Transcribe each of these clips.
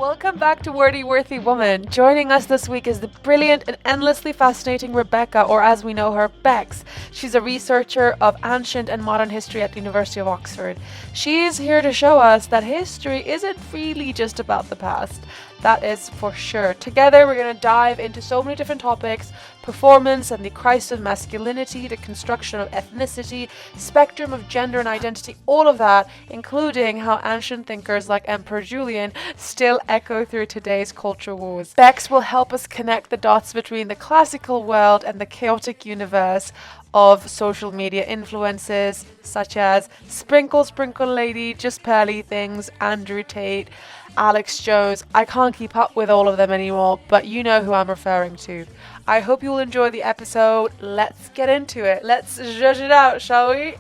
Welcome back to Wordy Worthy Woman. Joining us this week is the brilliant and endlessly fascinating Rebecca, or as we know her, Bex. She's a researcher of ancient and modern history at the University of Oxford. She's here to show us that history isn't really just about the past. That is for sure. Together we're going to dive into so many different topics: performance and the crisis of masculinity, the construction of ethnicity, spectrum of gender and identity, all of that, including how ancient thinkers like Emperor Julian still echo through today's culture wars. Bex will help us connect the dots between the classical world and the chaotic universe of social media influences such as Sprinkle Sprinkle Lady, Just Pearly Things, Andrew Tate, Alex Jones. I can't keep up with all of them anymore, but you know who I'm referring to. I hope you'll enjoy the episode. Let's get into it. Let's judge it out, shall we?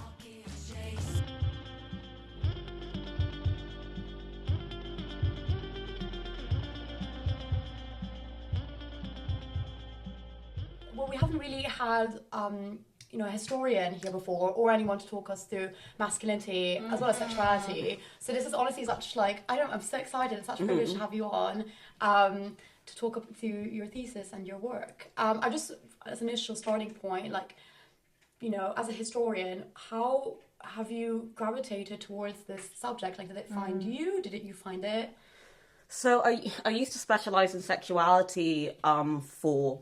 Well, we haven't really had a historian here before, or anyone to talk us through masculinity as well as sexuality. So this is honestly such I'm so excited. It's such a privilege to have you on to talk up through your thesis and your work. I just, as an initial starting point, as a historian, how have you gravitated towards this subject? Like, did it find you? Did you find it? So I used to specialize in sexuality for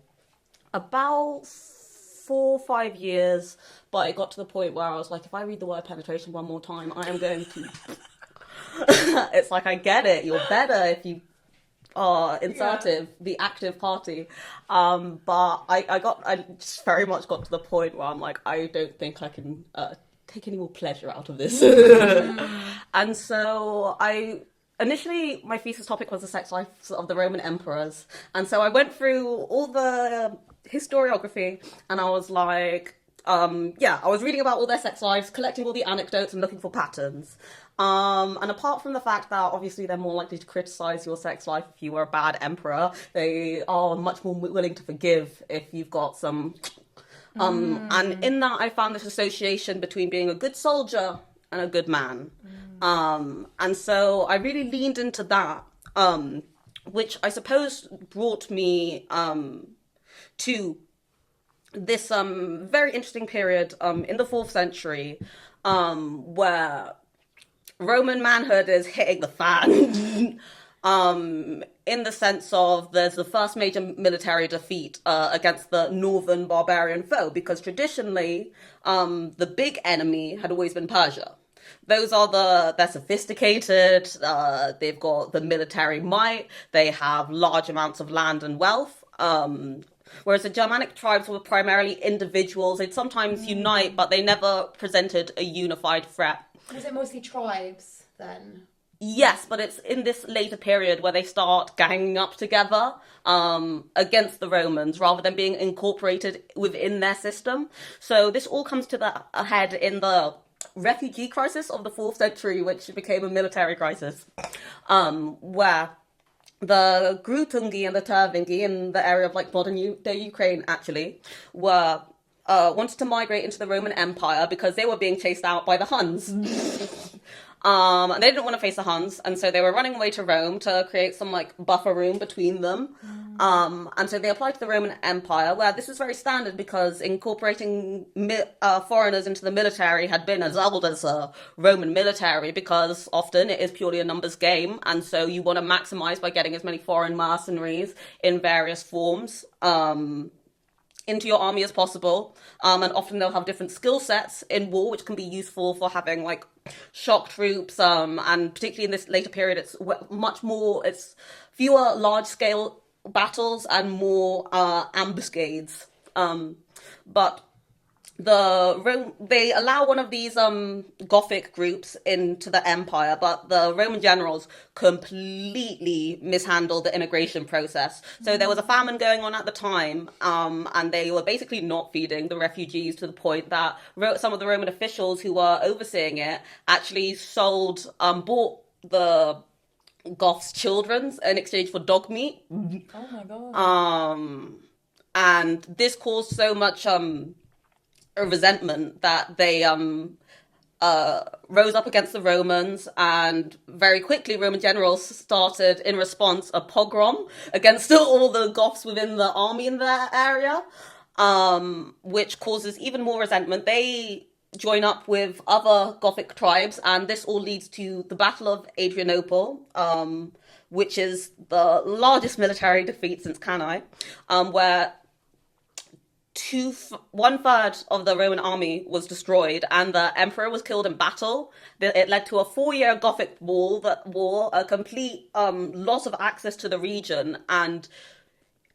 about 4 or 5 years, but it got to the point where I was like, if I read the word penetration one more time, I am going to... It's like, I get it, you're better if you are insertive, the active party. But I just very much got to the point where I'm like, I don't think I can take any more pleasure out of this. And so initially, my thesis topic was the sex lives of the Roman emperors. And so I went through all the historiography, and I was like, I was reading about all their sex lives, collecting all the anecdotes and looking for patterns. And apart from the fact that obviously they're more likely to criticize your sex life if you were a bad emperor, they are much more willing to forgive if you've got some... And in that, I found this association between being a good soldier and a good man. And so I really leaned into that, which I suppose brought me to this very interesting period in the 4th century, where Roman manhood is hitting the fan. In the sense of there's the first major military defeat against the northern barbarian foe, because traditionally the big enemy had always been Persia. They're sophisticated, they've got the military might, they have large amounts of land and wealth, whereas the Germanic tribes were primarily individuals. They'd sometimes unite, but they never presented a unified threat. Was it mostly tribes then? Yes, but it's in this later period where they start ganging up together against the Romans rather than being incorporated within their system. So this all comes to a head in the refugee crisis of the 4th century, which became a military crisis, where the Grutungi and the Turvingi in the area of modern day Ukraine actually were wanted to migrate into the Roman Empire because they were being chased out by the Huns. And they didn't want to face the Huns, and so they were running away to Rome to create some buffer room between them. And so they applied to the Roman Empire, where this was very standard because incorporating foreigners into the military had been as old as a Roman military, because often it is purely a numbers game, and so you want to maximize by getting as many foreign mercenaries in various forms into your army as possible. And often they'll have different skill sets in war, which can be useful for having shock troops, and particularly in this later period, it's fewer large scale battles and more ambuscades. But they allow one of these Gothic groups into the empire, but the Roman generals completely mishandled the immigration process. So there was a famine going on at the time, and they were basically not feeding the refugees, to the point that some of the Roman officials who were overseeing it actually bought the Goths' children in exchange for dog meat. Oh my god. And this caused so much a resentment that they rose up against the Romans, and very quickly Roman generals started, in response, a pogrom against all the Goths within the army in their area, which causes even more resentment. They join up with other Gothic tribes, and this all leads to the Battle of Adrianople, which is the largest military defeat since Cannae, where 1/3 of the Roman army was destroyed, and the emperor was killed in battle. It led to a 4-year Gothic war, a complete loss of access to the region, and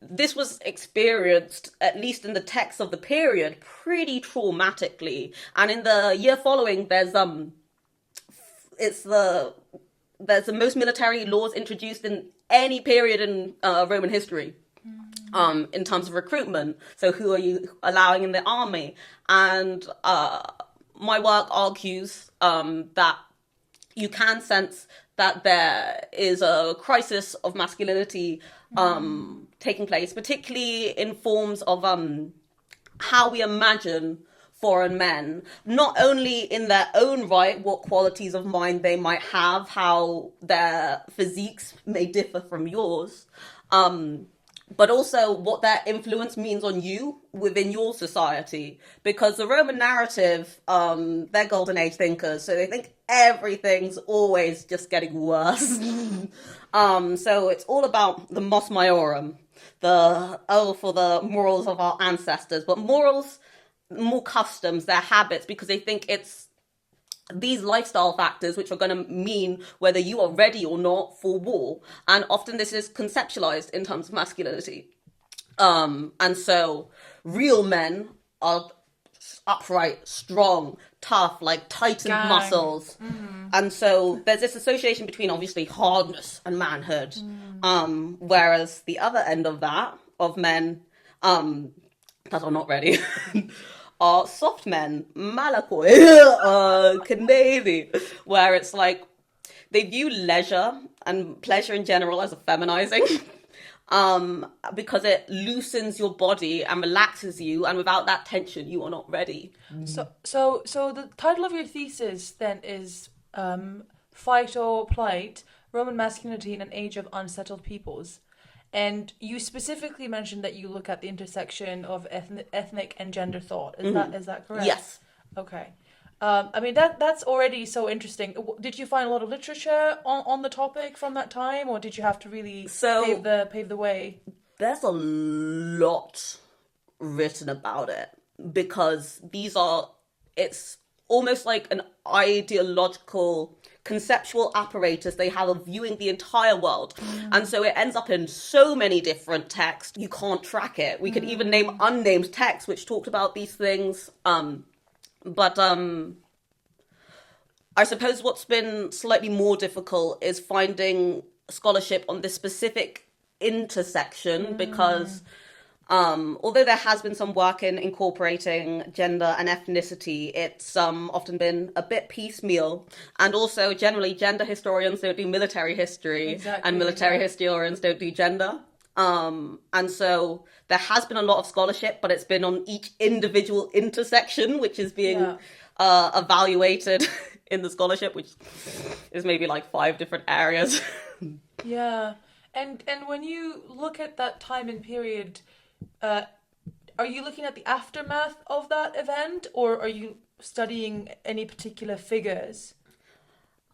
this was experienced, at least in the text of the period, pretty traumatically. And in the year following, there's the most military laws introduced in any period in Roman history. In terms of recruitment. So who are you allowing in the army? And my work argues that you can sense that there is a crisis of masculinity taking place, particularly in forms of how we imagine foreign men, not only in their own right, what qualities of mind they might have, how their physiques may differ from yours, but also what their influence means on you within your society. Because the Roman narrative, they're golden age thinkers, so they think everything's always just getting worse. So it's all about the mos maiorum, for the morals of our ancestors, but morals, more customs, their habits, because they think it's these lifestyle factors which are going to mean whether you are ready or not for war. And often this is conceptualized in terms of masculinity. And so real men are upright, strong, tough, like tightened muscles. And so there's this association between obviously hardness and manhood. Whereas the other end of that, of men that are not ready, are soft men, malakoi, Canadian, where it's like they view leisure and pleasure in general as a feminizing, because it loosens your body and relaxes you, and without that tension, you are not ready. So the title of your thesis then is Fight or Plight: Roman Masculinity in an Age of Unsettled Peoples. And you specifically mentioned that you look at the intersection of ethnic and gender thought. Is that correct? Yes. Okay. I mean, that's already so interesting. Did you find a lot of literature on the topic from that time, or did you have to really pave the way? There's a lot written about it, because it's almost like an ideological conceptual apparatus they have of viewing the entire world. And so it ends up in so many different texts, you can't track it. We could even name unnamed texts which talked about these things. But I suppose what's been slightly more difficult is finding scholarship on this specific intersection, because although there has been some work in incorporating gender and ethnicity, it's often been a bit piecemeal. And also, generally, gender historians don't do military history, and military historians don't do gender. And so there has been a lot of scholarship, but it's been on each individual intersection, which is being evaluated in the scholarship, which is maybe like 5 different areas. Yeah. And when you look at that time and period, are you looking at the aftermath of that event, or are you studying any particular figures?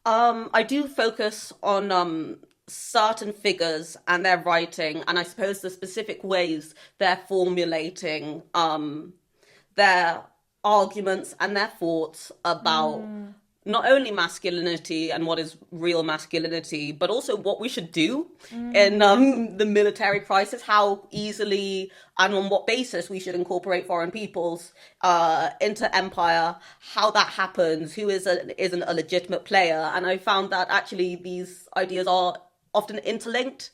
I do focus on certain figures and their writing, and I suppose the specific ways they're formulating their arguments and their thoughts about not only masculinity and what is real masculinity, but also what we should do in the military crisis, how easily and on what basis we should incorporate foreign peoples into empire, how that happens, who isn't a legitimate player. And I found that actually these ideas are often interlinked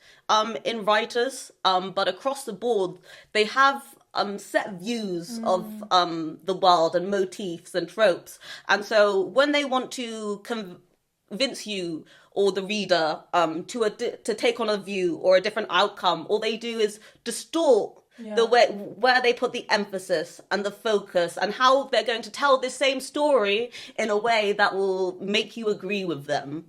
in writers, but across the board, they have set views of the world and motifs and tropes. And so when they want to convince you or the reader to take on a view or a different outcome, all they do is distort the way where they put the emphasis and the focus and how they're going to tell this same story in a way that will make you agree with them.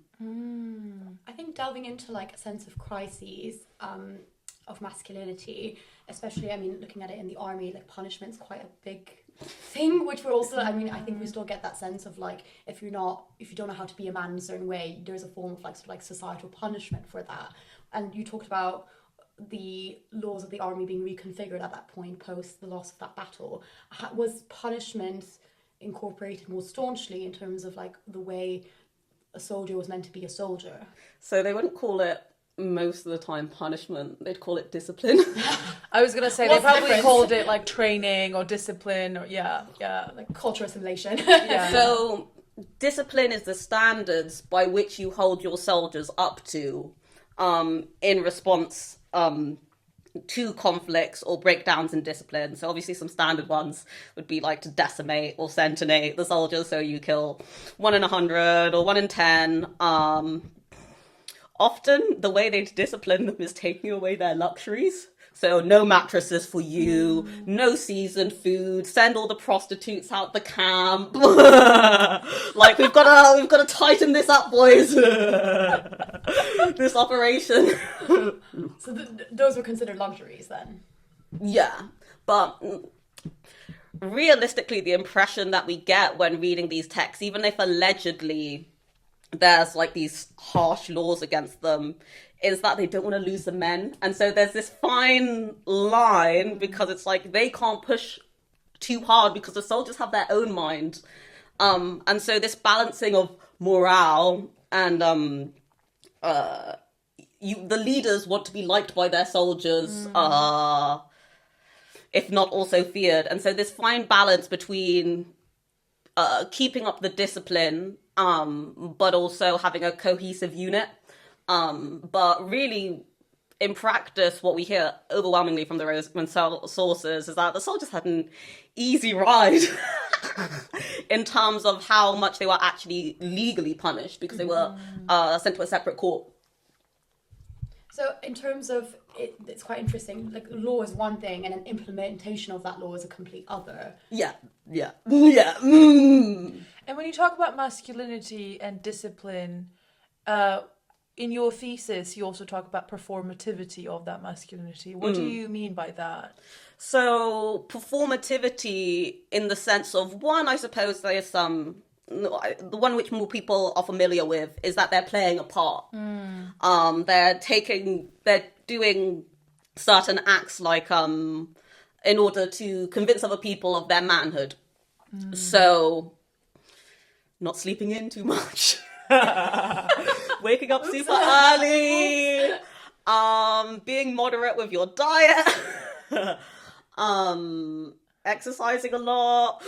I think delving into like a sense of crises of masculinity, especially, I mean, looking at it in the army, like punishment's quite a big thing, which we're also, I mean, I think we still get that sense of like, if you don't know how to be a man in a certain way, there's a form of like sort of like societal punishment for that. And you talked about the laws of the army being reconfigured at that point post the loss of that battle. Was punishment incorporated more staunchly in terms of like the way a soldier was meant to be a soldier? So they wouldn't call it most of the time punishment, they'd call it discipline. I was gonna say What's they the probably difference? called it like training or discipline or Like cultural assimilation. yeah. So discipline is the standards by which you hold your soldiers up to in response to conflicts or breakdowns in discipline. So obviously some standard ones would be like to decimate or centenate the soldiers, so you kill 1 in 100 or 1 in 10. Often the way they discipline them is taking away their luxuries. So no mattresses for you, no seasoned food, send all the prostitutes out the camp. Like we've got to tighten this up, boys. This operation. So those were considered luxuries then? Yeah, but realistically, the impression that we get when reading these texts, even if allegedly there's like these harsh laws against them, is that they don't want to lose the men. And so there's this fine line, because it's like they can't push too hard because the soldiers have their own mind. And so this balancing of morale and the leaders want to be liked by their soldiers, if not also feared. And so this fine balance between keeping up the discipline, but also having a cohesive unit. But really, in practice, what we hear overwhelmingly from the Roman sources is that the soldiers had an easy ride in terms of how much they were actually legally punished, because they were sent to a separate court. So in terms of it's quite interesting. Like law is one thing, and an implementation of that law is a complete other. Yeah. And when you talk about masculinity and discipline, in your thesis, you also talk about performativity of that masculinity. What do you mean by that? So performativity, in the sense of, one, I suppose there's some, the one which more people are familiar with is that they're playing a part. They're doing certain acts like in order to convince other people of their manhood. So not sleeping in too much. Waking up super early, being moderate with your diet, exercising a lot.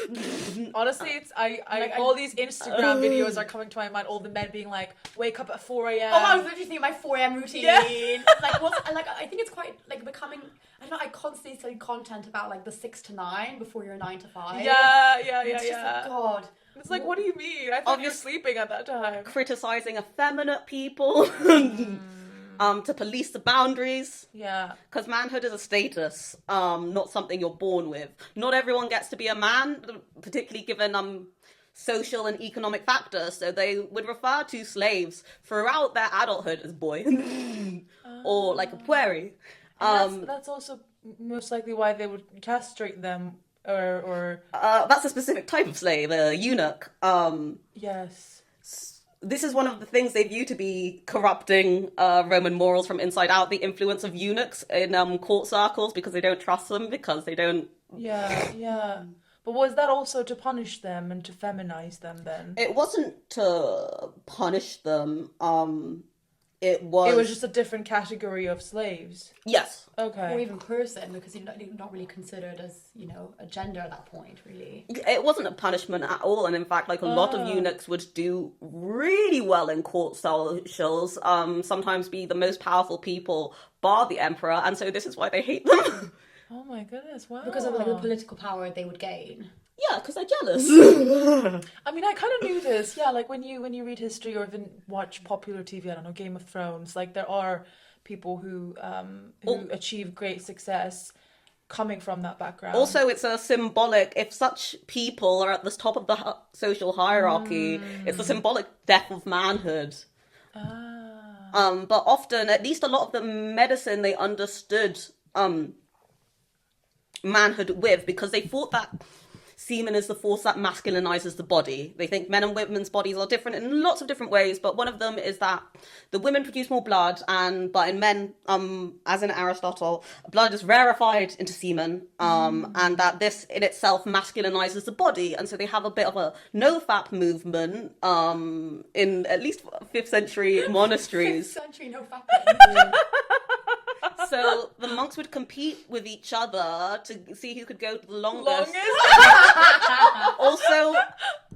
Honestly, it's I all these Instagram videos are coming to my mind. All the men being like, wake up at 4 a.m. Oh, I was literally thinking my 4 a.m. routine. Yeah. I think it's quite like becoming. I don't know. I constantly see content about like the 6 to 9 before your 9 to 5. Yeah. It's just like, God. It's like, what do you mean? I thought you're sleeping at that time. Criticizing effeminate people to police the boundaries. Yeah. Because manhood is a status, not something you're born with. Not everyone gets to be a man, particularly given social and economic factors. So they would refer to slaves throughout their adulthood as boy or like a pueri. That's also most likely why they would castrate them or that's a specific type of slave, a eunuch. yes. This is one of the things they view to be corrupting Roman morals from inside out, the influence of eunuchs in court circles, because they don't trust them, because they don't... Yeah. But was that also to punish them and to feminize them then? It wasn't to punish them. It was just a different category of slaves. Yes. Okay. Or even person, because you're not really considered as, a gender at that point, really. It wasn't a punishment at all, and in fact, like a lot of eunuchs would do really well in court socials, sometimes be the most powerful people, bar the emperor, and so this is why they hate them. Oh my goodness, wow. Because of like the political power they would gain. Yeah, because they're jealous. I mean, I kind of knew this. Yeah, like when you read history or even watch popular TV, I don't know, Game of Thrones, like there are people who achieve great success coming from that background. Also, it's a symbolic, if such people are at the top of the social hierarchy, it's a symbolic death of manhood. But often, at least a lot of the medicine they understood manhood with, because they thought that semen is the force that masculinizes the body. They think men and women's bodies are different in lots of different ways, but one of them is that the women produce more blood, but in men, as in Aristotle, blood is rarefied into semen, and that this in itself masculinizes the body, and so they have a bit of a no-fap movement in at least 5th century monasteries. 5th century no-fapping. So the monks would compete with each other to see who could go the longest. Also,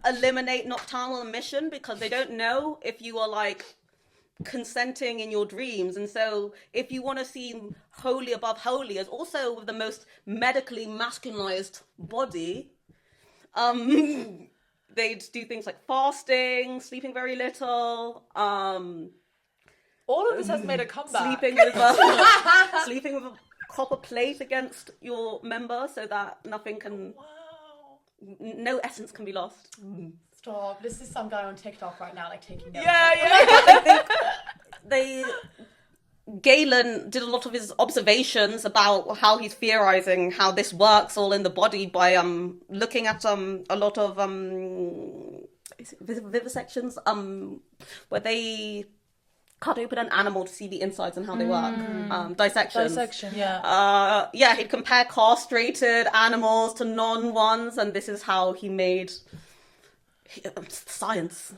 eliminate nocturnal emission, because they don't know if you are like consenting in your dreams. And so if you want to seem holy above holy, as also with the most medically masculinized body, they'd do things like fasting, sleeping very little, all of this has made a comeback. Sleeping with a copper plate against your member so that nothing can, no essence can be lost. Stop. This is some guy on TikTok right now, like taking notes. I think Galen did a lot of his observations about how he's theorizing how this works all in the body by looking at a lot of vivisections where they cut open an animal to see the insides and how they work. Dissections. He'd compare castrated animals to non-ones, and this is how he made science.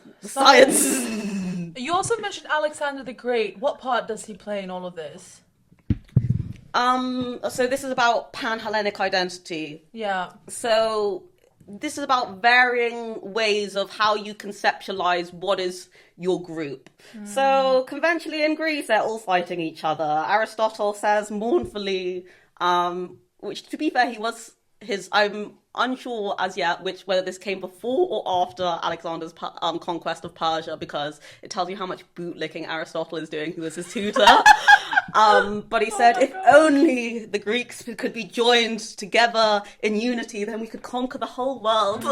You also mentioned Alexander the Great. What part does he play in all of this? So this is about Pan-Hellenic identity. Yeah. So this is about varying ways of how you conceptualize what is your group. So conventionally in Greece, they're all fighting each other. Aristotle says mournfully, which to be fair, I'm unsure as yet whether this came before or after Alexander's conquest of Persia, because it tells you how much bootlicking Aristotle is doing, who was his tutor. But he said, if only the Greeks could be joined together in unity, then we could conquer the whole world.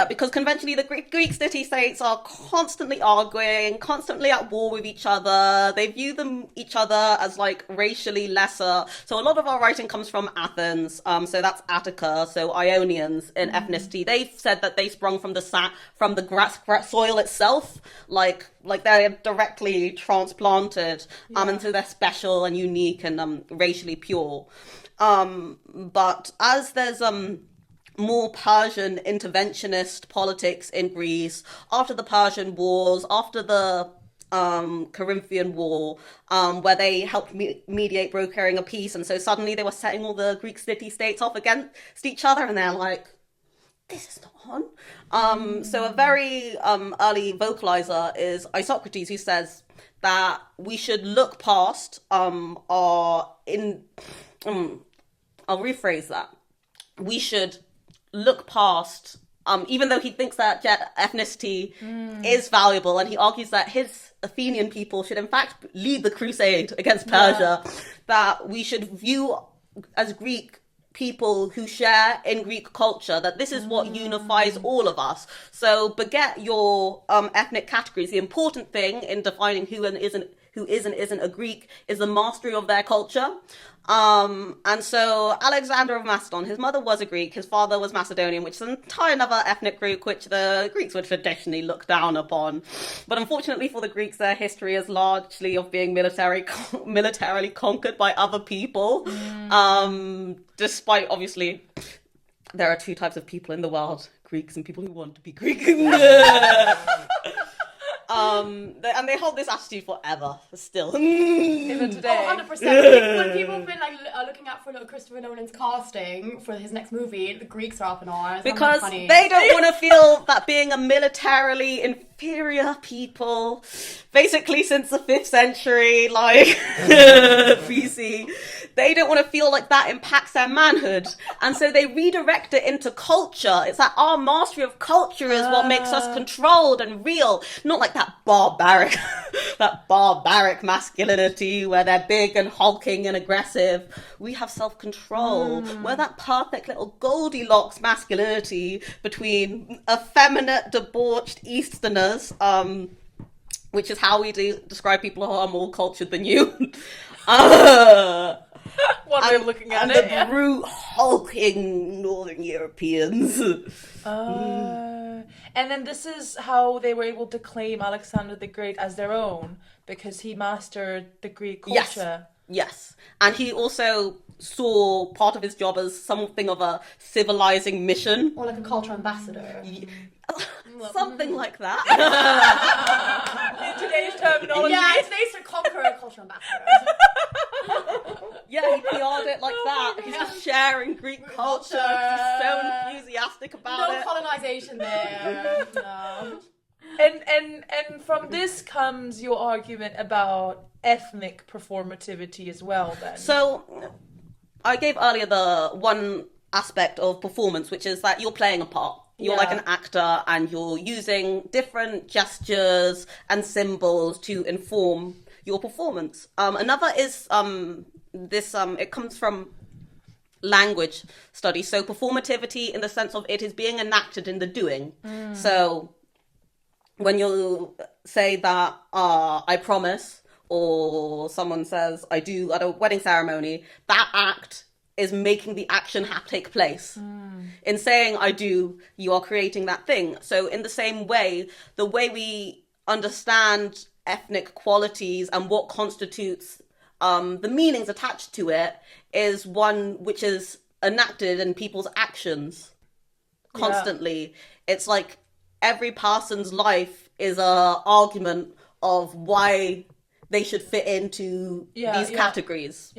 Because conventionally the Greek city-states are constantly arguing, constantly at war with each other. They view each other as like racially lesser. So a lot of our writing comes from Athens. So that's Attica. So Ionians in ethnicity. They've said that they sprung from the grass soil itself, like they're directly transplanted, and so they're special and unique and racially pure. But as there's more Persian interventionist politics in Greece after the Persian Wars, after the Corinthian War, where they helped mediate brokering a peace, and so suddenly they were setting all the Greek city-states off against each other, and they're like, this is not on. So a very early vocalizer is Isocrates, who says that we should look past I'll rephrase that. We should look past, even though he thinks that ethnicity is valuable, and he argues that his Athenian people should in fact lead the crusade against Persia, that we should view as Greek people who share in Greek culture, that this is what unifies all of us. So forget your ethnic categories. The important thing in defining who is and isn't a Greek is the mastery of their culture. And so Alexander of Macedon, his mother was a Greek, his father was Macedonian, which is an entire another ethnic group which the Greeks would traditionally look down upon. But unfortunately for the Greeks, their history is largely of being militarily conquered by other people. Despite, obviously, there are two types of people in the world, Greeks and people who want to be Greek. And they hold this attitude forever, still. Even today. 100%. When people have been looking out for Christopher Nolan's casting for his next movie, the Greeks are up in arms. Because they don't want to feel that being a militarily inferior people, basically since the 5th century, BC, they don't want to feel like that impacts their manhood. And so they redirect it into culture. It's like our mastery of culture is what makes us controlled and real. Not like that barbaric masculinity where they're big and hulking and aggressive. We have self-control. We're that perfect little Goldilocks masculinity between effeminate, debauched Easterners, which is how we describe people who are more cultured than you. One way of looking at and it. the brute, hulking Northern Europeans. And then this is how they were able to claim Alexander the Great as their own, because he mastered the Greek culture. Yes. And he also saw part of his job as something of a civilizing mission. Or like a culture ambassador. Something like that. In today's terminology. Yeah, it's based on conqueror culture ambassador. Yeah, he PR'd it like that. He's just sharing Greek culture. He's so enthusiastic about No it. colonization there. No. And from this comes your argument about ethnic performativity as well, then. So, I gave earlier the one aspect of performance, which is that you're playing a part. You're like an actor and you're using different gestures and symbols to inform your performance. Another is it comes from language study. So performativity in the sense of it is being enacted in the doing. So when you say that I promise, or someone says I do at a wedding ceremony, that act is making the action take place. In saying I do, you are creating that thing. So in the same way, the way we understand ethnic qualities and what constitutes the meanings attached to it is one which is enacted in people's actions constantly. It's like every person's life is a argument of why they should fit into these categories.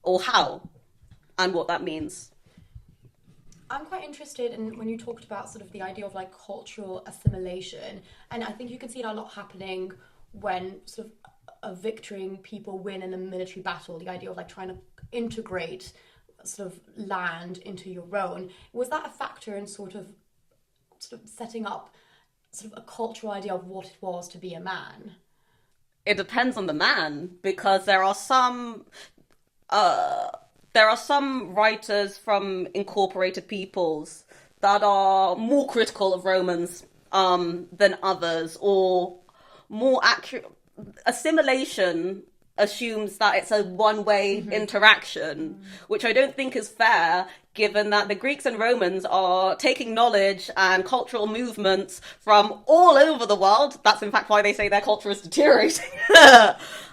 Or how. And what that means. I'm quite interested in when you talked about sort of the idea of like cultural assimilation, and I think you can see it a lot happening when sort of victorying people win in a military battle. The idea of like trying to integrate sort of land into your own. Was that a factor in sort of setting up sort of a cultural idea of what it was to be a man? It depends on the man, because there are some writers from incorporated peoples that are more critical of Romans than others, or more accurate. Assimilation assumes that it's a one-way interaction, which I don't think is fair, given that the Greeks and Romans are taking knowledge and cultural movements from all over the world. That's in fact why they say their culture is deteriorating.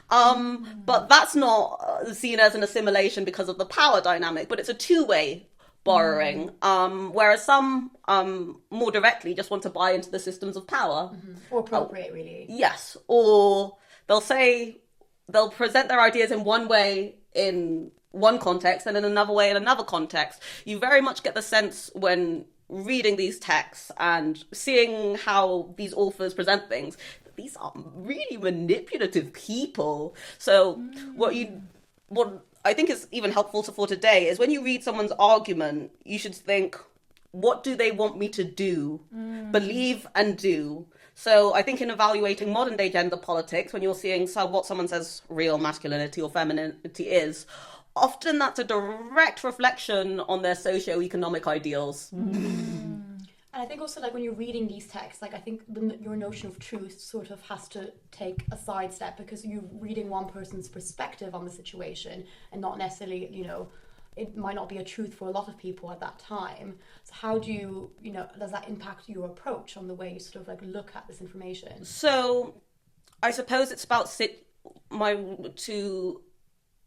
But that's not seen as an assimilation because of the power dynamic, but it's a two-way borrowing. Whereas some more directly just want to buy into the systems of power. Or appropriate, really. Yes, or they'll present their ideas in one way in one context and in another way in another context. You very much get the sense when reading these texts and seeing how these authors present things, these are really manipulative people. So what I think is even helpful for today is when you read someone's argument, you should think, what do they want me to do? Believe and do. So I think in evaluating modern day gender politics, when you're seeing what someone says real masculinity or femininity is, often that's a direct reflection on their socio-economic ideals. And I think also, like, when you're reading these texts, like, I think your notion of truth sort of has to take a sidestep, because you're reading one person's perspective on the situation and not necessarily, it might not be a truth for a lot of people at that time. So how do you, does that impact your approach on the way you sort of, like, look at this information? So I suppose it's about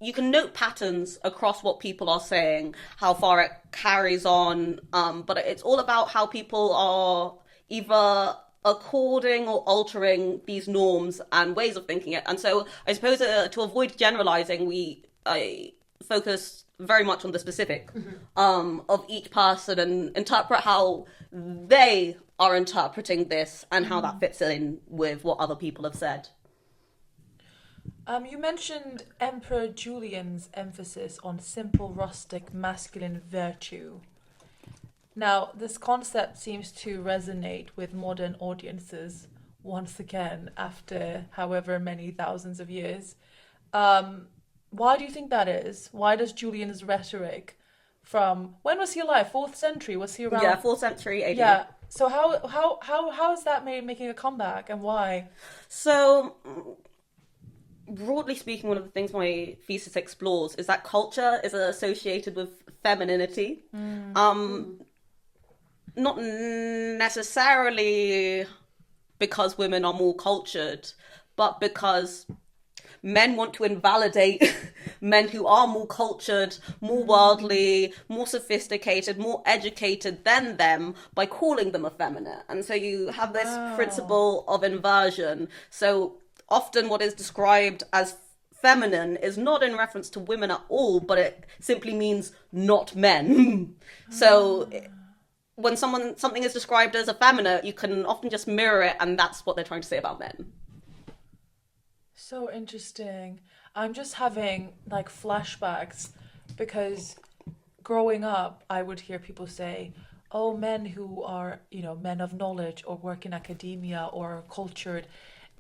you can note patterns across what people are saying, how far it carries on, but it's all about how people are either according or altering these norms and ways of thinking it. And so I suppose to avoid generalizing, I focus very much on the specific of each person and interpret how they are interpreting this and how that fits in with what other people have said. You mentioned Emperor Julian's emphasis on simple, rustic, masculine virtue. Now, this concept seems to resonate with modern audiences once again after however many thousands of years. Why do you think that is? Why does Julian's rhetoric from when was he alive? 4th century? Was he around? Yeah, 4th century AD. Yeah. So how is that making a comeback and why? So, broadly speaking, one of the things my thesis explores is that culture is associated with femininity. Not necessarily because women are more cultured, but because men want to invalidate men who are more cultured, more worldly, more sophisticated, more educated than them by calling them effeminate. And so you have this principle of inversion. So often what is described as feminine is not in reference to women at all, but it simply means not men. So when something is described as effeminate, you can often just mirror it, and that's what they're trying to say about men. So interesting. I'm just having like flashbacks because growing up, I would hear people say, oh, men who are, men of knowledge or work in academia or cultured,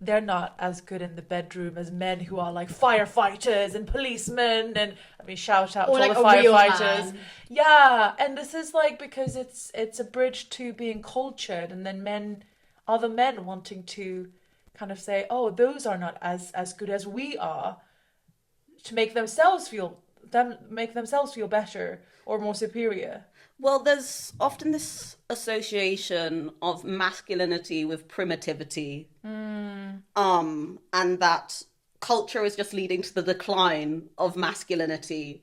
they're not as good in the bedroom as men who are like firefighters and policemen. And I mean, shout out to like all the a real firefighters. man. Yeah. And this is like because it's a bridge to being cultured, and then other men wanting to kind of say, oh, those are not as good as we are, to make themselves feel better or more superior. Well, there's often this association of masculinity with primitivity, and that culture is just leading to the decline of masculinity.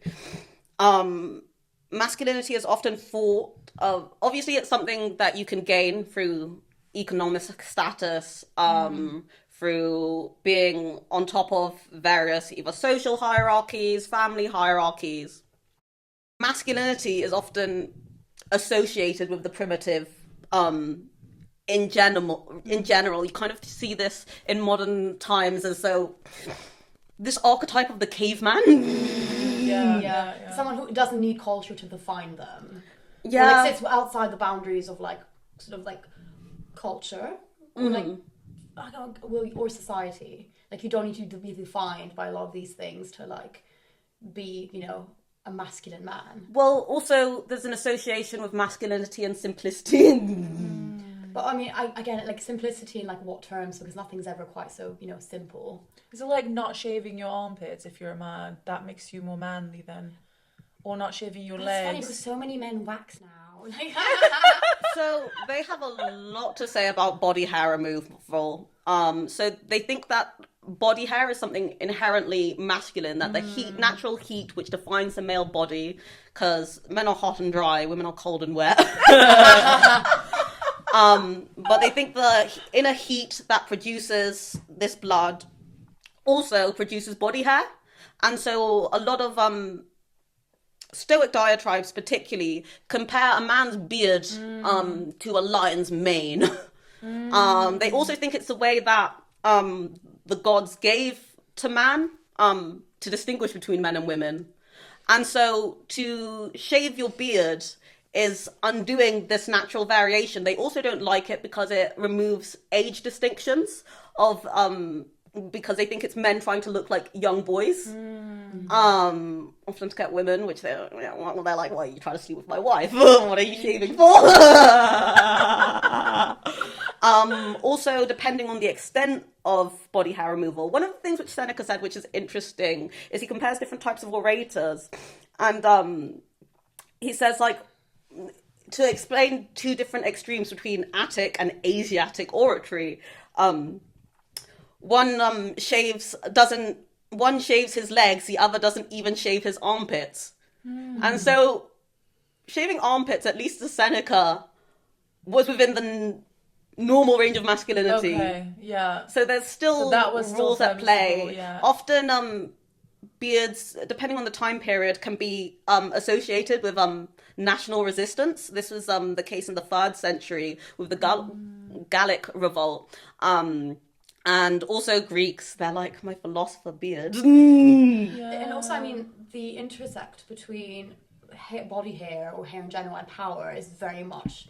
Masculinity is often thought of, obviously it's something that you can gain through economic status, through being on top of various either social hierarchies, family hierarchies. Masculinity is often associated with the primitive. In general, you kind of see this in modern times as so this archetype of the caveman. Yeah. Someone who doesn't need culture to define them. Yeah. Or like sits outside the boundaries of like sort of like culture or like or society. Like you don't need to be defined by a lot of these things to like be, a masculine man. Well, also there's an association with masculinity and simplicity. But I mean, again, like simplicity in like what terms? Because nothing's ever quite so, simple. Is it like not shaving your armpits if you're a man? That makes you more manly then? Or not shaving your It's legs? funny because so many men wax now. So they have a lot to say about body hair removal. So they think that body hair is something inherently masculine, that the natural heat which defines the male body, because men are hot and dry, women are cold and wet. But they think the inner heat that produces this blood also produces body hair. And so a lot of Stoic diatribes particularly compare a man's beard to a lion's mane. They also think it's the way that the gods gave to man to distinguish between men and women. And so to shave your beard is undoing this natural variation. They also don't like it because it removes age distinctions of because they think it's men trying to look like young boys. Often to get women, which they're like, why are you trying to sleep with my wife? What are you shaving for? Also, depending on the extent of body hair removal, one of the things which Seneca said, which is interesting, is he compares different types of orators. And he says, like, to explain two different extremes between Attic and Asiatic oratory, one shaves his legs, the other doesn't even shave his armpits. And so shaving armpits, at least to Seneca, was within the normal range of masculinity. Okay, yeah. So there's still that was still rules at play. Yeah. Often beards, depending on the time period, can be associated with national resistance. This was the case in the 3rd century with the Gallic revolt. And And also Greeks, they're like my philosopher beard. And also, I mean, the intersect between body hair or hair in general and power is very much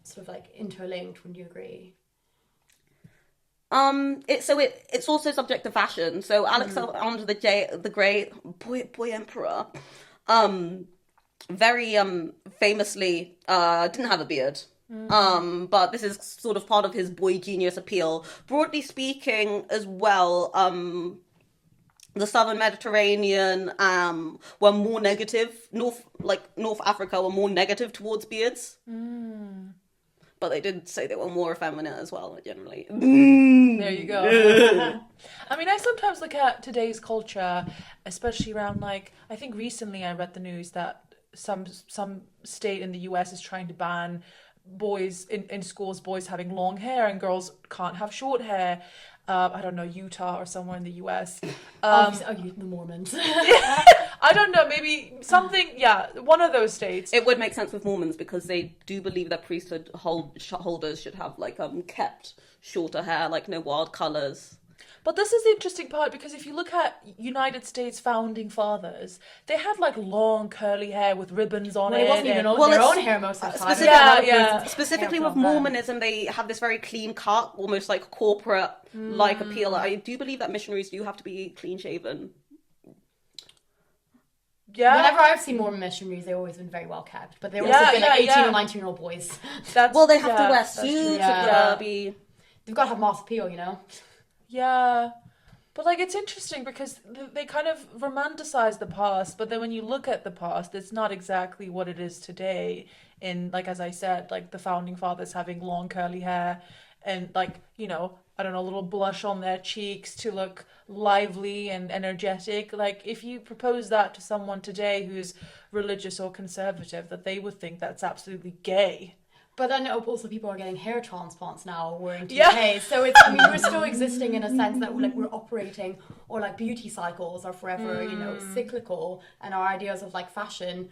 sort of like interlinked. Wouldn't you agree? It's also subject to fashion. So Alexander the Great, boy emperor, very famously didn't have a beard. But this is sort of part of his boy genius appeal. Broadly speaking, as well, the southern Mediterranean were more negative. North Africa were more negative towards beards. But they did say they were more effeminate as well, generally. There you go. I mean, I sometimes look at today's culture, especially around, like, I think recently I read the news that some state in the US is trying to ban boys in schools, boys having long hair and girls can't have short hair. I don't know, Utah or somewhere in the US. The Mormons. I don't know, maybe something, one of those states. It would make sense with Mormons because they do believe that priesthood holders should have like kept shorter hair, like no wild colours. But this is the interesting part, because if you look at United States founding fathers, they had like long curly hair with ribbons on it. It wasn't even their own hair most of the time. Specifically with Mormonism, they have this very clean cut, almost like corporate like appeal. I do believe that missionaries do have to be clean shaven. Yeah. Whenever I've seen Mormon missionaries, they've always been very well kept, but they've also been like 18 or 19-year-old boys. They have to wear suits. They've got to have mass appeal, you know. Yeah, but like it's interesting because they kind of romanticize the past, but then when you look at the past, it's not exactly what it is today. In, like, as I said, like the founding fathers having long curly hair and, like, you know, I don't know, a little blush on their cheeks to look lively and energetic. Like, if you propose that to someone today who's religious or conservative, that they would think that's absolutely gay. But then also people are getting hair transplants now wearing toupees. So it's, I mean, we're still existing in a sense that we're operating, or like beauty cycles are forever, you know, cyclical, and our ideas of like fashion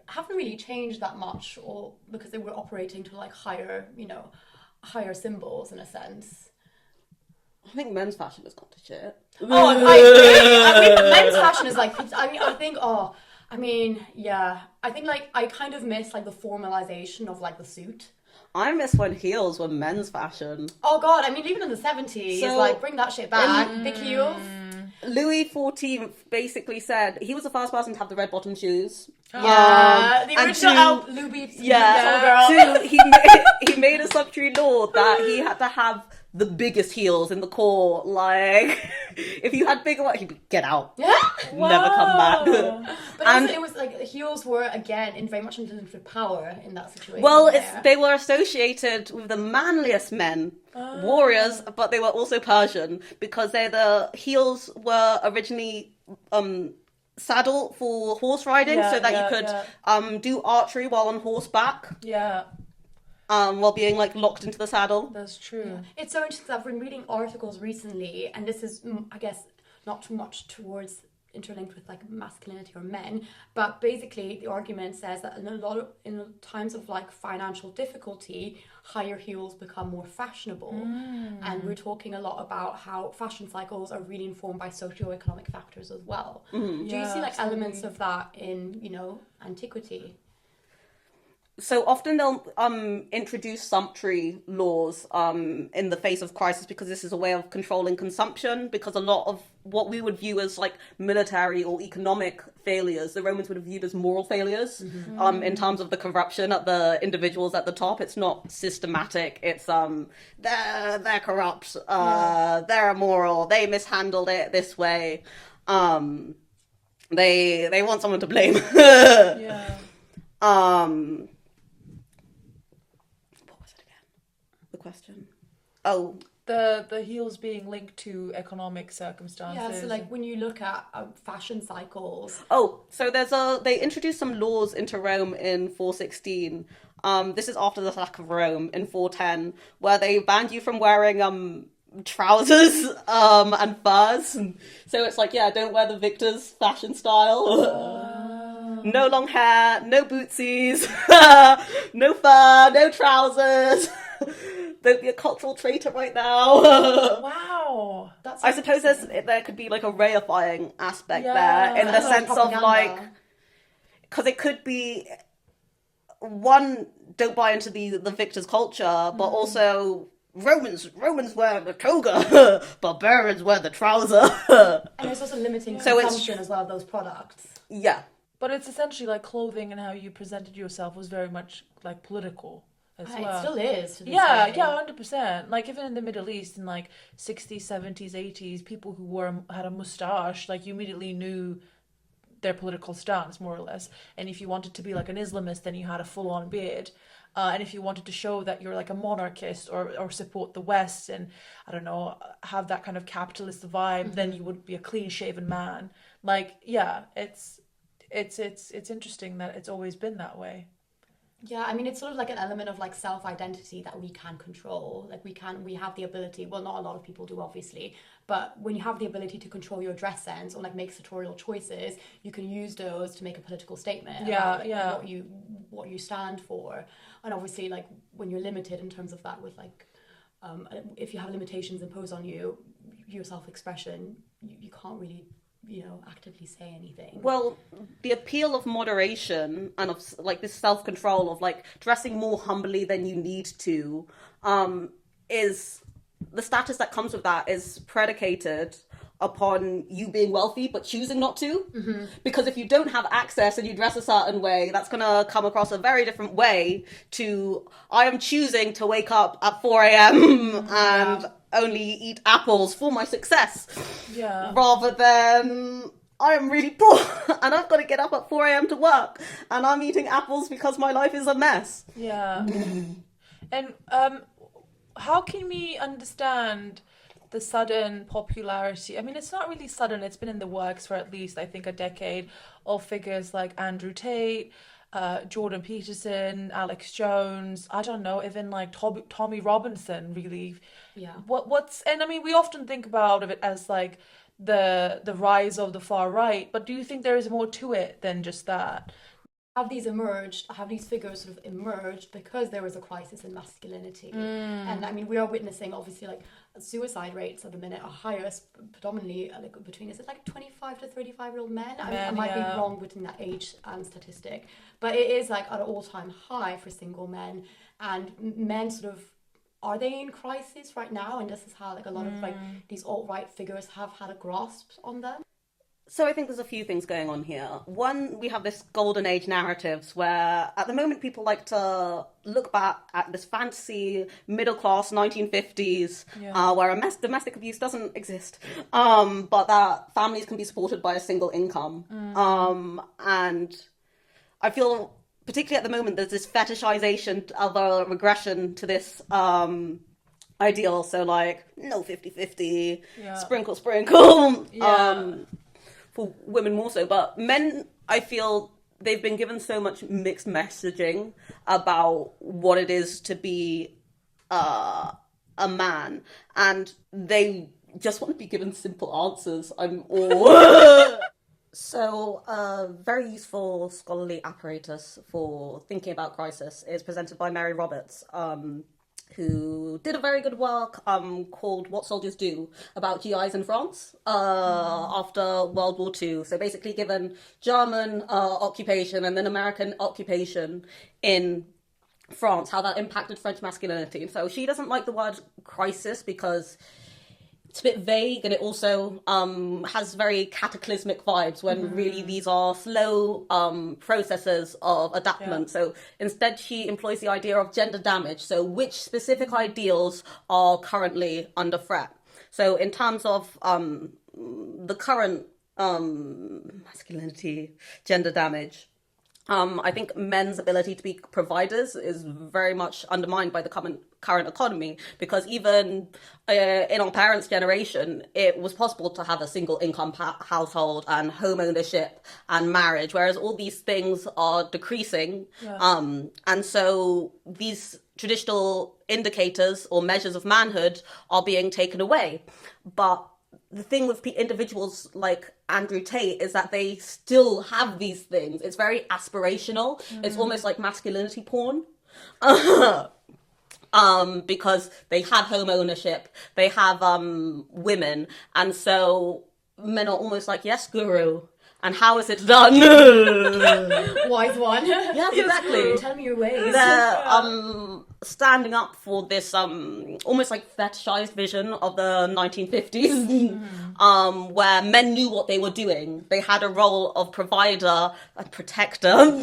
haven't really changed that much, or because they were operating to like higher symbols in a sense. I think men's fashion has gone to shit. Oh, I agree. I mean, men's fashion is like, I think like I kind of miss like the formalization of like the suit. I miss when heels were men's fashion. Oh god, I mean even in the 70s, like bring that shit back. Big heels. Louis XIV basically said he was the first person to have the red bottom shoes. Yeah, the original Louis. Girl. Two, he made a sumptuary law that he had to have the biggest heels in the court. Like, if you had bigger ones, he'd be, get out. Yeah. Never come back. But also, it was like heels were again very much linked with power in that situation. Well, they were associated with the manliest men, warriors, but they were also Persian because the heels were originally saddle for horse riding, so that you could do archery while on horseback. Yeah. While being like locked into the saddle. That's true. Yeah. It's so interesting. I've been reading articles recently, and this is, I guess, not too much towards interlinked with like masculinity or men, but basically the argument says that in times of like financial difficulty, higher heels become more fashionable, and we're talking a lot about how fashion cycles are really informed by socioeconomic factors as well. Do you see like elements of that in, you know, antiquity? So often they'll introduce sumptuary laws in the face of crisis because this is a way of controlling consumption, because a lot of what we would view as like military or economic failures, the Romans would have viewed as moral failures in terms of the corruption at the individuals at the top. It's not systematic. It's they're corrupt, they're immoral, they mishandled it this way. They want someone to blame. Question. Oh, the heels being linked to economic circumstances. Yeah, so like when you look at fashion cycles. Oh, so they introduced some laws into Rome in 416. This is after the sack of Rome in 410, where they banned you from wearing trousers and furs. So it's like, don't wear the victor's fashion style. No long hair, no bootsies, no fur, no trousers. Don't be a cultural traitor right now. Wow. That's I suppose there could be like a reifying aspect Yeah. there in the That's sense of propaganda. like, because it could be one, don't buy into the victor's culture, but also Romans wear the toga, barbarians wear the trouser. And it's also limiting So it's- consumption as well of those products. Yeah. But it's essentially like clothing and how you presented yourself was very much like political as well. It still is. To this Yeah, day. yeah, 100%. Like even in the Middle East in like 60s, 70s, 80s, people who had a mustache, like you immediately knew their political stance, more or less. And if you wanted to be like an Islamist, then you had a full-on beard. And if you wanted to show that you're like a monarchist or support the West and, I don't know, have that kind of capitalist vibe, then you would be a clean-shaven man. Like, yeah, it's interesting that it's always been that way. Yeah, I mean, it's sort of like an element of like self-identity that we can control. Like we have the ability, well, not a lot of people do, obviously, but when you have the ability to control your dress sense or like make sartorial choices, you can use those to make a political statement about what you stand for. And obviously, like when you're limited in terms of that with like, if you have limitations imposed on you, your self-expression, you can't really actively say anything. Well, the appeal of moderation and of like this self-control of like dressing more humbly than you need to, is the status that comes with that is predicated upon you being wealthy but choosing not to. Mm-hmm. Because if you don't have access and you dress a certain way, that's gonna come across a very different way to I am choosing to wake up at 4 a.m. and only eat apples for my success. Yeah. Rather than I am really poor and I've got to get up at 4 a.m. to work and I'm eating apples because my life is a mess. Yeah. And how can we understand the sudden popularity? I mean, it's not really sudden. It's been in the works for at least, I think, a decade of figures like Andrew Tate, Jordan Peterson, Alex Jones, I don't know, even like Tommy Robinson, really. Yeah. And I mean, we often think about it as like the rise of the far right, but do you think there is more to it than just that? Have these figures sort of emerged because there was a crisis in masculinity. And I mean, we are witnessing obviously like suicide rates at the minute are highest predominantly like between, is it like 25 to 35-year-old men? I might be wrong within that age statistic, but it is like at an all-time high for single men. And men sort of, are they in crisis right now? And this is how like a lot of like these alt-right figures have had a grasp on them. So I think there's a few things going on here. One, we have this golden age narratives where at the moment people like to look back at this fantasy middle class 1950s where domestic abuse doesn't exist, but that families can be supported by a single income. And I feel particularly at the moment there's this fetishization of a regression to this ideal. So like no 50-50, sprinkle. For women more so, but men, I feel they've been given so much mixed messaging about what it is to be a man, and they just want to be given simple answers. I'm all... So, a very useful scholarly apparatus for thinking about crisis is presented by Mary Roberts, who did a very good work called What Soldiers Do about GIs in France after World War II. So basically given German occupation and then American occupation in France, how that impacted French masculinity. So she doesn't like the word crisis because it's a bit vague, and it also has very cataclysmic vibes when really these are slow processes of adaptment. So instead she employs the idea of gender damage. So which specific ideals are currently under threat? So in terms of the current masculinity, gender damage, I think men's ability to be providers is very much undermined by the current economy, because even in our parents' generation, it was possible to have a single income household and home ownership and marriage, whereas all these things are decreasing. And so these traditional indicators or measures of manhood are being taken away. But the thing with individuals like Andrew Tate is that they still have these things. It's very aspirational. It's almost like masculinity porn. because they have home ownership, they have women, and so men are almost like, yes, guru. And how is it done? Wise one. Yes, exactly. Tell me your ways. They're standing up for this almost like fetishized vision of the 1950s, where men knew what they were doing. They had a role of provider and protector.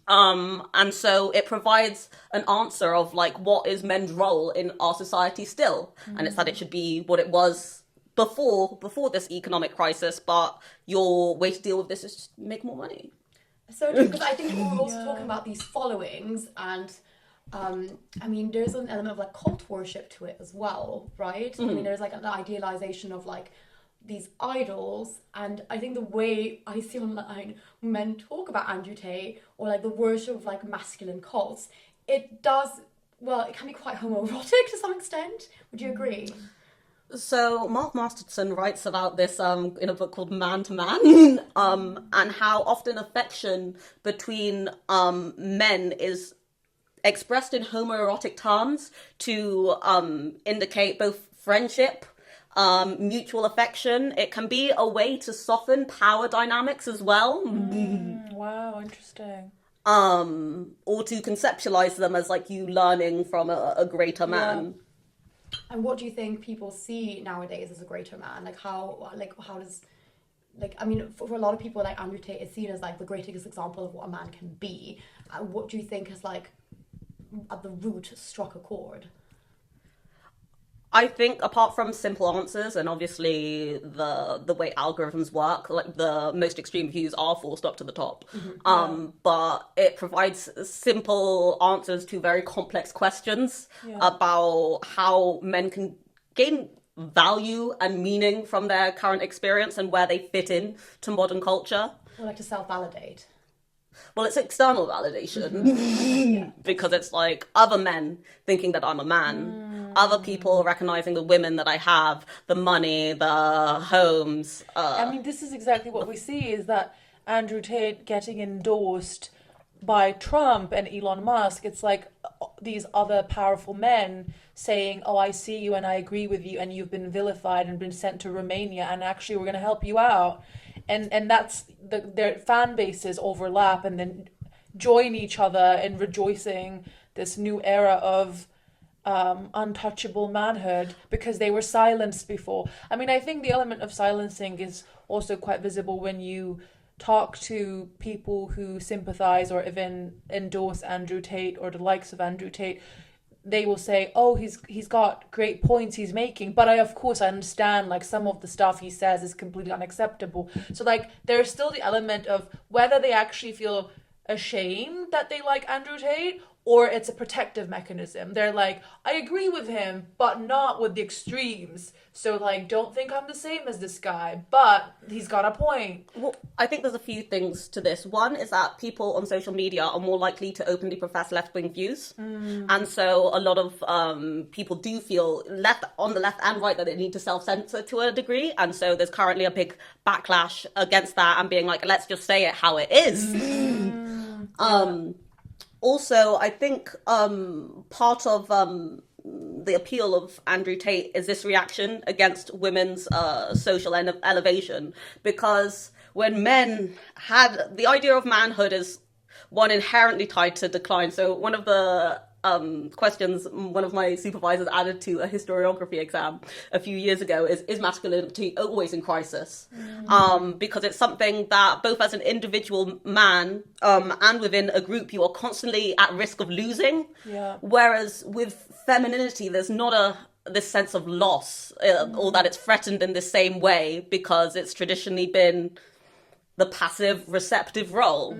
And so it provides an answer of like, what is men's role in our society still? And it's that it should be what it was before this economic crisis, but your way to deal with this is just make more money. So true, because I think we were also talking about these followings, and I mean, there's an element of like cult worship to it as well, right? I mean, there's like an idealization of like these idols, and I think the way I see online men talk about Andrew Tate or like the worship of like masculine cults, it can be quite homoerotic to some extent. Would you agree? So Mark Masterson writes about this in a book called Man to Man, and how often affection between men is expressed in homoerotic terms to indicate both friendship, mutual affection. It can be a way to soften power dynamics as well. Wow, interesting. Or to conceptualize them as like you learning from a greater man. Yeah. And what do you think people see nowadays as a greater man? Like how does, like, I mean, for a lot of people, like Andrew Tate is seen as like the greatest example of what a man can be. What do you think has like at the root struck a chord? I think apart from simple answers and obviously the way algorithms work, like the most extreme views are forced up to the top. But it provides simple answers to very complex questions about how men can gain value and meaning from their current experience and where they fit in to modern culture. Or like to self-validate. Well, it's external validation because it's like other men thinking that I'm a man, other people recognizing the women that I have, the money, the homes. I mean, this is exactly what we see, is that Andrew Tate getting endorsed by Trump and Elon Musk. It's like these other powerful men saying, oh, I see you and I agree with you, and you've been vilified and been sent to Romania, and actually we're going to help you out. And that's their fan bases overlap and then join each other in rejoicing this new era of untouchable manhood because they were silenced before. I mean, I think the element of silencing is also quite visible when you talk to people who sympathize or even endorse Andrew Tate or the likes of Andrew Tate. They will say, oh, he's got great points he's making, but I understand like some of the stuff he says is completely unacceptable. So like there's still the element of whether they actually feel ashamed that they like Andrew Tate or it's a protective mechanism. They're like, I agree with him, but not with the extremes. So like, don't think I'm the same as this guy, but he's got a point. Well, I think there's a few things to this. One is that people on social media are more likely to openly profess left-wing views. And so a lot of people do feel on the left and right that they need to self-censor to a degree. And so there's currently a big backlash against that and being like, let's just say it how it is. Also, I think part of the appeal of Andrew Tate is this reaction against women's social elevation, because when men had the idea of manhood is one inherently tied to decline. So one of the questions one of my supervisors added to a historiography exam a few years ago is masculinity always in crisis? Because it's something that both as an individual man and within a group you are constantly at risk of losing. Whereas with femininity there's not this sense of loss or that it's threatened in the same way because it's traditionally been the passive receptive role.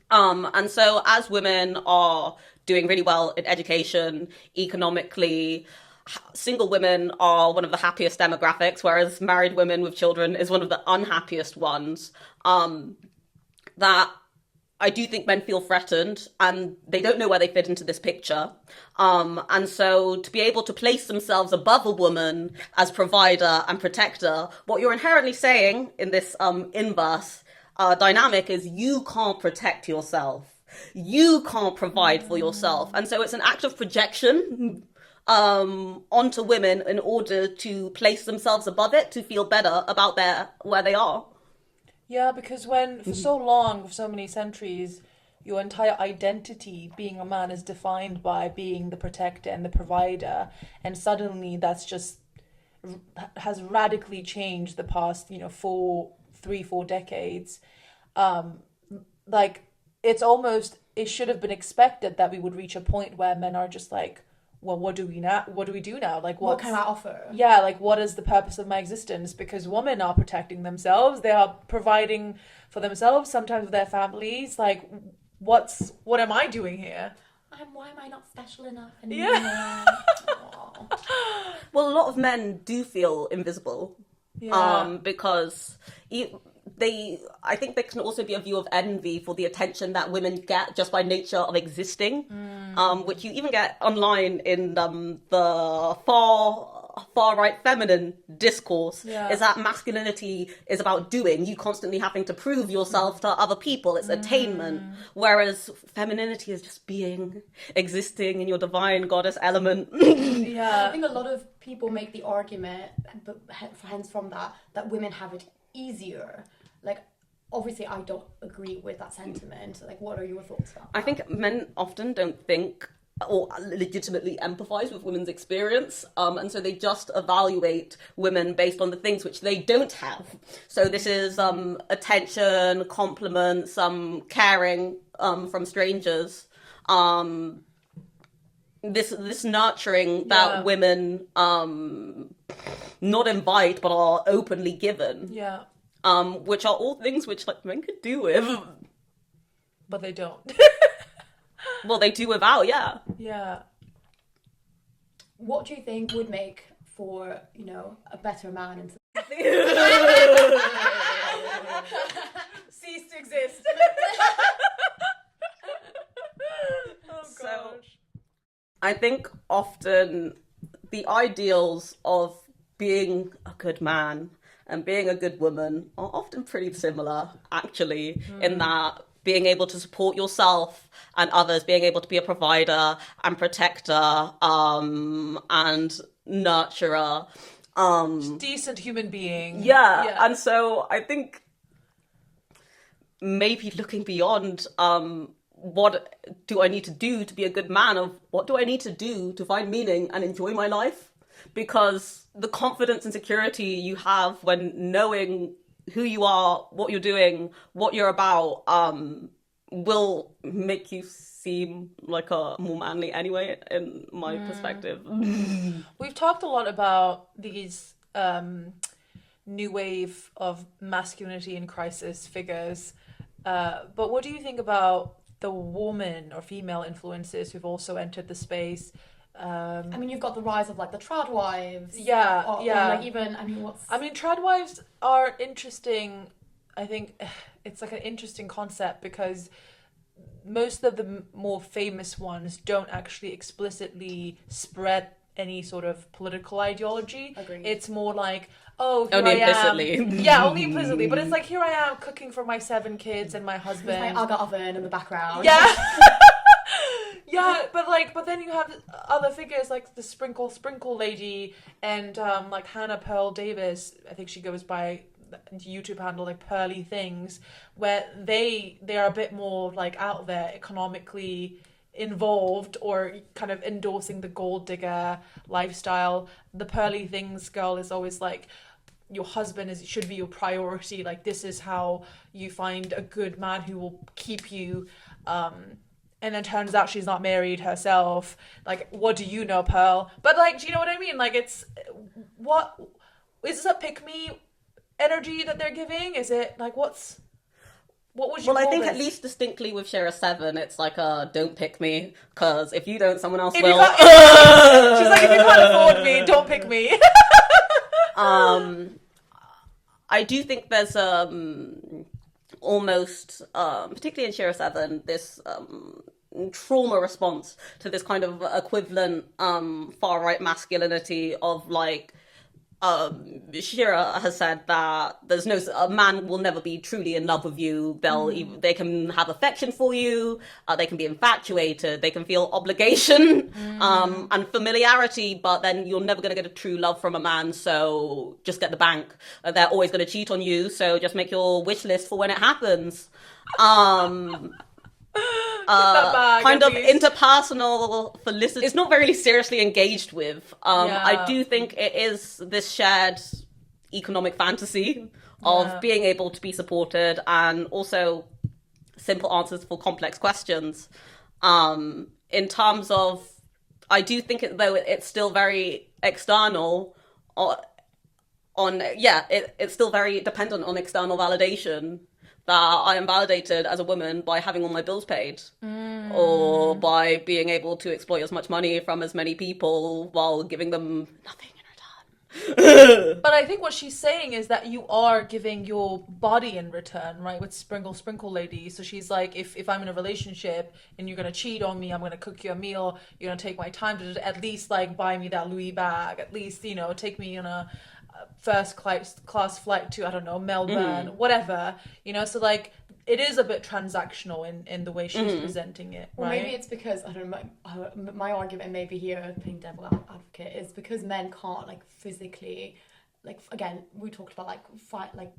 And so as women are doing really well in education, economically, single women are one of the happiest demographics, whereas married women with children is one of the unhappiest ones. That I do think men feel threatened and they don't know where they fit into this picture. And so to be able to place themselves above a woman as provider and protector, what you're inherently saying in this inverse dynamic is you can't protect yourself. You can't provide for yourself. And so it's an act of projection onto women in order to place themselves above it, to feel better about where they are. Yeah, because when for so long, for so many centuries, your entire identity being a man is defined by being the protector and the provider, and suddenly that's just has radically changed the past, 4 decades. Like it's almost, it should have been expected that we would reach a point where men are just like, well, what do we do now? Like, what can I offer? Yeah, like, what is the purpose of my existence? Because women are protecting themselves, they are providing for themselves, sometimes with their families. Like, what am I doing here? Why am I not special enough? Yeah. Well, a lot of men do feel invisible. Yeah. Because I think there can also be a view of envy for the attention that women get just by nature of existing, which you even get online in the far right feminine discourse. Is that masculinity is about doing, you constantly having to prove yourself to other people. It's attainment, whereas femininity is just being, existing in your divine goddess element. I think a lot of people make the argument, but hence from that women have it easier. Like, obviously I don't agree with that sentiment. Like, what are your thoughts about that? I think men often don't think or legitimately empathize with women's experience, and so they just evaluate women based on the things which they don't have. So this is attention, compliments, caring from strangers, this nurturing that women not invite but are openly given. Yeah. Which are all things which like men could do with, but they don't. Well, they do without, yeah. Yeah. What do you think would make for, a better man? And cease to exist. Oh, so, gosh. I think often the ideals of being a good man and being a good woman are often pretty similar, actually, in that being able to support yourself and others, being able to be a provider and protector and nurturer. Decent human being. Yeah, and so I think maybe looking beyond what do I need to do to be a good man, of what do I need to do to find meaning and enjoy my life? Because the confidence and security you have when knowing who you are, what you're doing, what you're about, will make you seem like a more manly anyway, in my perspective. We've talked a lot about these new wave of masculinity in crisis figures, but what do you think about the woman or female influences who've also entered the space? You've got the rise of like the trad wives. Or like even, trad wives are interesting. I think it's like an interesting concept because most of the more famous ones don't actually explicitly spread any sort of political ideology. Agreed. It's more like, oh, here only I implicitly. am. Yeah, only implicitly. But it's like, here I am cooking for my 7 kids and my husband. With my Aga oven in the background. Yeah. Yeah, but then you have other figures like the Sprinkle lady and like Hannah Pearl Davis. I think she goes by the YouTube handle like Pearly Things, where they are a bit more like out there, economically involved, or kind of endorsing the gold digger lifestyle. The Pearly Things girl is always like, your husband should be your priority. Like, this is how you find a good man who will keep you. And then turns out she's not married herself. Like, what do you know, Pearl? But like, do you know what I mean? Like, it's what is this a pick me energy that they're giving? Is it like what would you? Well, I call think this? at least distinctly with Shira 7, it's like a don't pick me, because if you don't, someone else If will. she's like, if you can't afford me, don't pick me. I do think there's almost, particularly in Shira 7, this trauma response to this kind of equivalent far right masculinity of like Shira has said that a man will never be truly in love with you. They can have affection for you, they can be infatuated, they can feel obligation and familiarity, but then you're never going to get a true love from a man. So just get the bank. They're always going to cheat on you. So just make your wish list for when it happens. Kind of interpersonal felicity is not very seriously engaged with. I do think it is this shared economic fantasy of being able to be supported and also simple answers for complex questions. In terms of, I do think though it's still very external it's still very dependent on external validation. That I am validated as a woman by having all my bills paid or by being able to exploit as much money from as many people while giving them nothing in return. But I think what she's saying is that you are giving your body in return, right? With Sprinkle Lady. So she's like, if I'm in a relationship and you're going to cheat on me, I'm going to cook you a meal, you're going to take my time to at least like buy me that Louis bag, at least, take me on a first class flight to, I don't know, Melbourne, whatever, so like it is a bit transactional in the way she's presenting it, right? Well, maybe it's because, I don't know, my argument maybe here, playing devil advocate, is because men can't like physically, like, again, we talked about like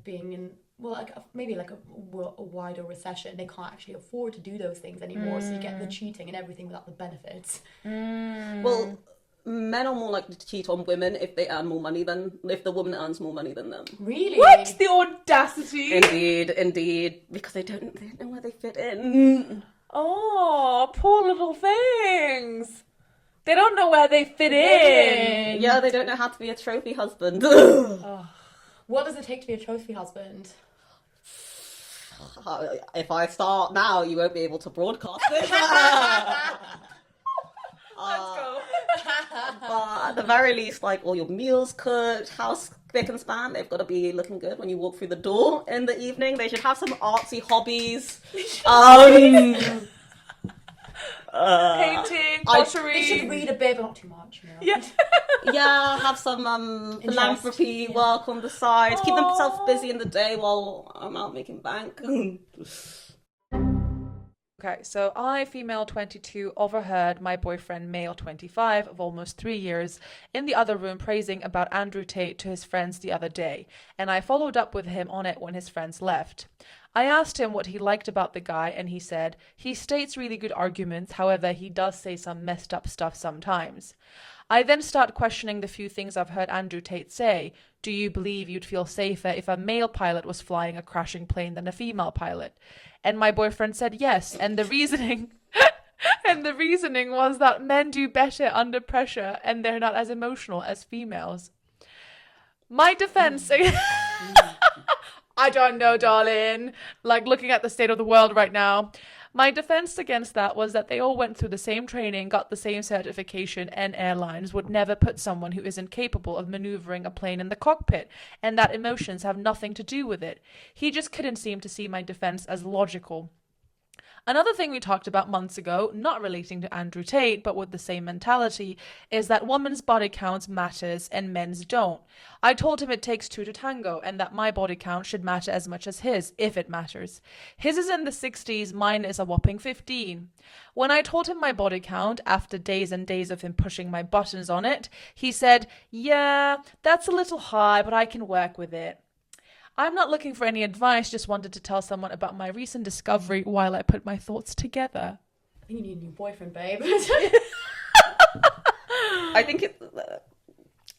being in, well, like maybe like a wider recession, they can't actually afford to do those things anymore, so you get the cheating and everything without the benefits. Well, men are more likely to cheat on women if they earn more money if the woman earns more money than them. Really? What? The audacity! Indeed. Because they don't know where they fit in. Oh, poor little things. They don't know where they fit in. Yeah, they don't know how to be a trophy husband. What does it take to be a trophy husband? If I start now, you won't be able to broadcast it. Let's go. But at the very least, like all your meals cooked, house spick and span, they've got to be looking good when you walk through the door in the evening. They should have some artsy hobbies. Painting, pottery. They should read a bit, but not too much. Yeah, have some philanthropy work on the side. Keep themselves busy in the day while I'm out making bank. Okay, so I, female 22, overheard my boyfriend, male 25, of almost 3 years, in the other room praising about Andrew Tate to his friends the other day, and I followed up with him on it when his friends left. I asked him what he liked about the guy, and he said, he states really good arguments, however, he does say some messed up stuff sometimes. I then start questioning the few things I've heard Andrew Tate say. Do you believe you'd feel safer if a male pilot was flying a crashing plane than a female pilot? And my boyfriend said yes, and the reasoning was that men do better under pressure and they're not as emotional as females. My defense I don't know, darling. Like, looking at the state of the world right now. My defense against that was that they all went through the same training, got the same certification, and airlines would never put someone who isn't capable of maneuvering a plane in the cockpit, and that emotions have nothing to do with it. He just couldn't seem to see my defense as logical. Another thing we talked about months ago, not relating to Andrew Tate, but with the same mentality, is that women's body counts matters and men's don't. I told him it takes two to tango, and that my body count should matter as much as his, if it matters. His is in the 60s, mine is a whopping 15. When I told him my body count, after days and days of him pushing my buttons on it, he said, yeah, that's a little high, but I can work with it. I'm not looking for any advice, just wanted to tell someone about my recent discovery while I put my thoughts together. I think you need a new boyfriend, babe. I think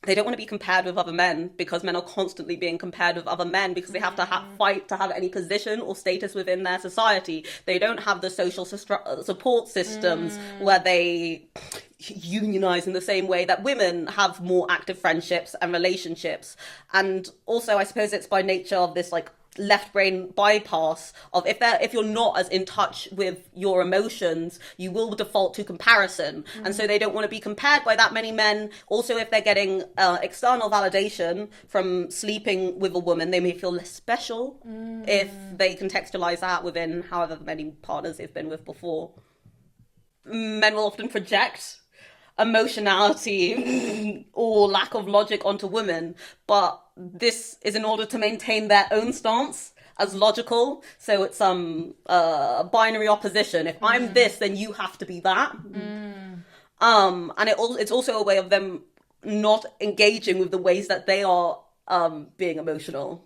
they don't want to be compared with other men because men are constantly being compared with other men because they have to fight to have any position or status within their society. They don't have the social support systems where they unionize in the same way that women have more active friendships and relationships. And also, I suppose it's by nature of this like left brain bypass of if you're not as in touch with your emotions, you will default to comparison. And so they don't want to be compared by that many men. Also, if they're getting external validation from sleeping with a woman, they may feel less special if they contextualize that within however many partners they've been with before. Men will often project emotionality or lack of logic onto women, but this is in order to maintain their own stance as logical. So it's binary opposition. If I'm this, then you have to be that. And it's also a way of them not engaging with the ways that they are being emotional.